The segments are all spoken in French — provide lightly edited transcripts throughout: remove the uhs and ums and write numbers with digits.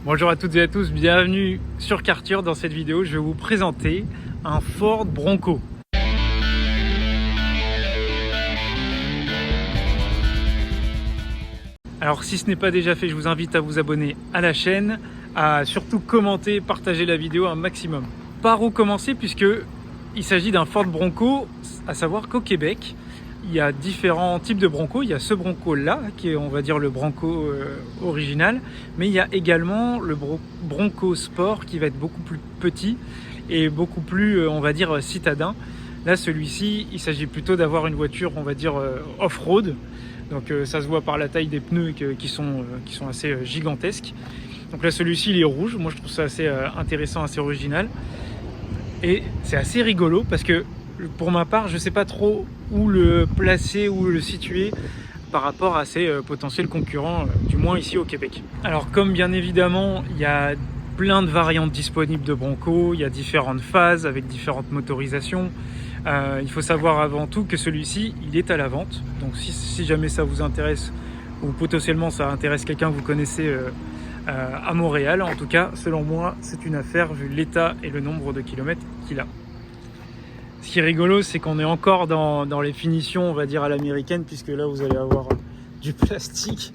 Bonjour à toutes et à tous, bienvenue sur Karture. Dans cette vidéo, je vais vous présenter un Ford Bronco. Alors si ce n'est pas déjà fait, je vous invite à vous abonner à la chaîne, à surtout commenter, partager la vidéo un maximum. Par où commencer, puisque il s'agit d'un Ford Bronco, à savoir qu'au Québec, il y a différents types de Bronco. Il y a ce Bronco là, qui est on va dire le Bronco original, mais il y a également le Bronco Sport qui va être beaucoup plus petit et beaucoup plus on va dire citadin. Là celui-ci, il s'agit plutôt d'avoir une voiture on va dire off-road. Donc ça se voit par la taille des pneus qui sont assez gigantesques. Donc là celui-ci il est rouge, moi je trouve ça assez intéressant, assez original. Et c'est assez rigolo parce que pour ma part je sais pas trop où le placer, où le situer par rapport à ses potentiels concurrents, du moins ici au Québec. Alors comme bien évidemment il y a plein de variantes disponibles de Bronco, il y a différentes phases avec différentes motorisations. Il faut savoir avant tout que celui-ci il est à la vente, donc si jamais ça vous intéresse ou potentiellement ça intéresse quelqu'un que vous connaissez à Montréal, en tout cas selon moi c'est une affaire vu l'état et le nombre de kilomètres qu'il a. Ce qui est rigolo, c'est qu'on est encore dans les finitions on va dire à l'américaine, puisque là vous allez avoir du plastique,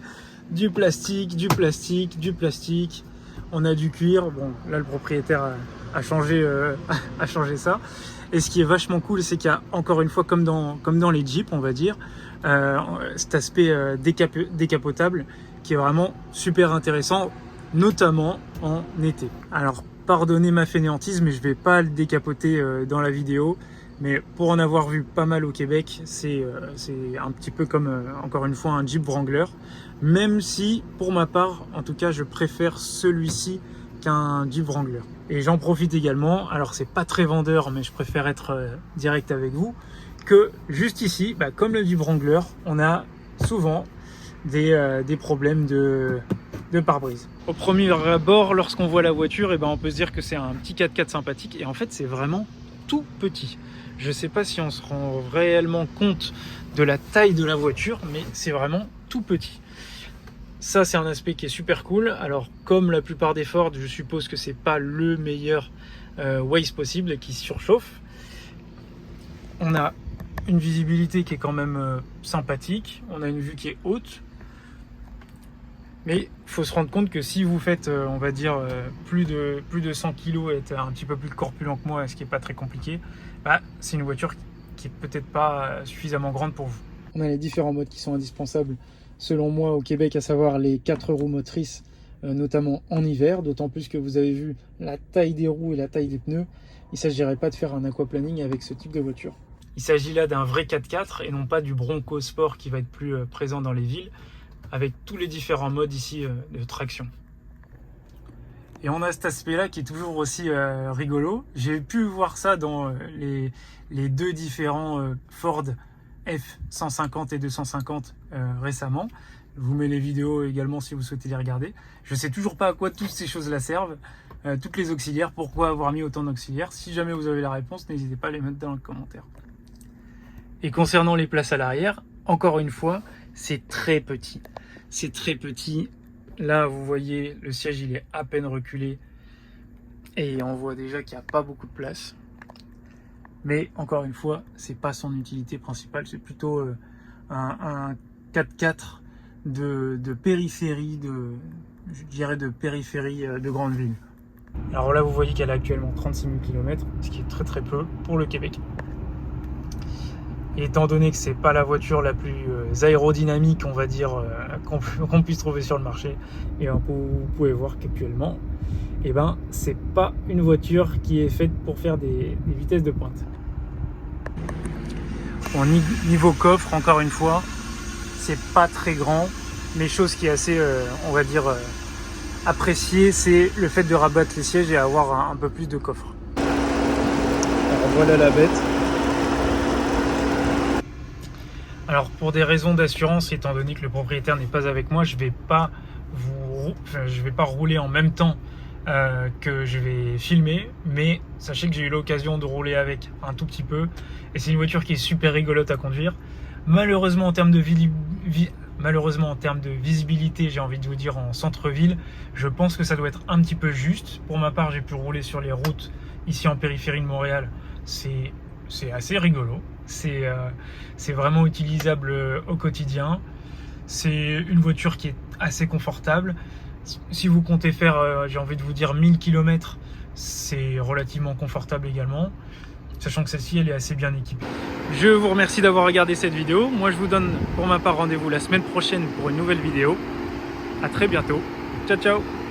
du plastique, du plastique, du plastique. On a du cuir. Bon, là le propriétaire a changé ça. Et ce qui est vachement cool, c'est qu'il y a encore une fois, comme dans les Jeeps, on va dire, cet aspect décapotable qui est vraiment super intéressant, notamment en été. Alors, pardonnez ma fainéantise, mais je vais pas le décapoter dans la vidéo. Mais pour en avoir vu pas mal au Québec, c'est un petit peu comme, encore une fois, un Jeep Wrangler. Même si, pour ma part, en tout cas, je préfère celui-ci qu'un Jeep Wrangler. Et j'en profite également, alors c'est pas très vendeur, mais je préfère être direct avec vous, que juste ici, comme le Jeep Wrangler, on a souvent des problèmes de pare-brise. Au premier abord, lorsqu'on voit la voiture, on peut se dire que c'est un petit 4x4 sympathique, et en fait c'est vraiment tout petit. Je sais pas si on se rend réellement compte de la taille de la voiture, mais c'est vraiment tout petit. Ça, c'est un aspect qui est super cool. Alors, comme la plupart des Ford, je suppose que c'est pas le meilleur Waze possible qui surchauffe. On a une visibilité qui est quand même sympathique. On a une vue qui est haute. Mais il faut se rendre compte que si vous faites, on va dire, plus de 100 kg et êtes un petit peu plus corpulent que moi, ce qui n'est pas très compliqué, c'est une voiture qui est peut-être pas suffisamment grande pour vous. On a les différents modes qui sont indispensables, selon moi, au Québec, à savoir les 4 roues motrices, notamment en hiver, d'autant plus que vous avez vu la taille des roues et la taille des pneus. Il ne s'agirait pas de faire un aquaplaning avec ce type de voiture. Il s'agit là d'un vrai 4x4 et non pas du Bronco Sport qui va être plus présent dans les villes, avec tous les différents modes ici de traction. Et on a cet aspect-là qui est toujours aussi rigolo. J'ai pu voir ça dans les deux différents Ford F-150 et 250 récemment. Je vous mets les vidéos également si vous souhaitez les regarder. Je ne sais toujours pas à quoi toutes ces choses-là servent, toutes les auxiliaires, pourquoi avoir mis autant d'auxiliaires. Si jamais vous avez la réponse, n'hésitez pas à les mettre dans le commentaire. Et concernant les places à l'arrière, encore une fois, c'est très petit. C'est très petit. Là, vous voyez, le siège, il est à peine reculé. Et on voit déjà qu'il n'y a pas beaucoup de place. Mais encore une fois, c'est pas son utilité principale. C'est plutôt un 4x4 de périphérie, je dirais de périphérie de grande ville. Alors là, vous voyez qu'elle a actuellement 36 000 km, ce qui est très très peu pour le Québec. Et étant donné que c'est pas la voiture la plus aérodynamique, on va dire, qu'on puisse trouver sur le marché, et vous pouvez voir qu'actuellement, c'est pas une voiture qui est faite pour faire des vitesses de pointe. Bon, niveau coffre, encore une fois, c'est pas très grand, mais chose qui est assez, on va dire, appréciée, c'est le fait de rabattre les sièges et avoir un peu plus de coffre. Alors voilà la bête. Alors pour des raisons d'assurance, étant donné que le propriétaire n'est pas avec moi, je vais pas rouler en même temps que je vais filmer, mais sachez que j'ai eu l'occasion de rouler avec un tout petit peu, et c'est une voiture qui est super rigolote à conduire. Malheureusement en termes de Malheureusement, en termes de visibilité, j'ai envie de vous dire en centre-ville, je pense que ça doit être un petit peu juste. Pour ma part, j'ai pu rouler sur les routes ici en périphérie de Montréal. C'est assez rigolo. C'est vraiment utilisable au quotidien. C'est une voiture qui est assez confortable. Si vous comptez faire, j'ai envie de vous dire 1000 km, c'est relativement confortable également. Sachant que celle-ci, elle est assez bien équipée. Je vous remercie d'avoir regardé cette vidéo. Moi, je vous donne pour ma part rendez-vous la semaine prochaine pour une nouvelle vidéo. À très bientôt. Ciao, ciao!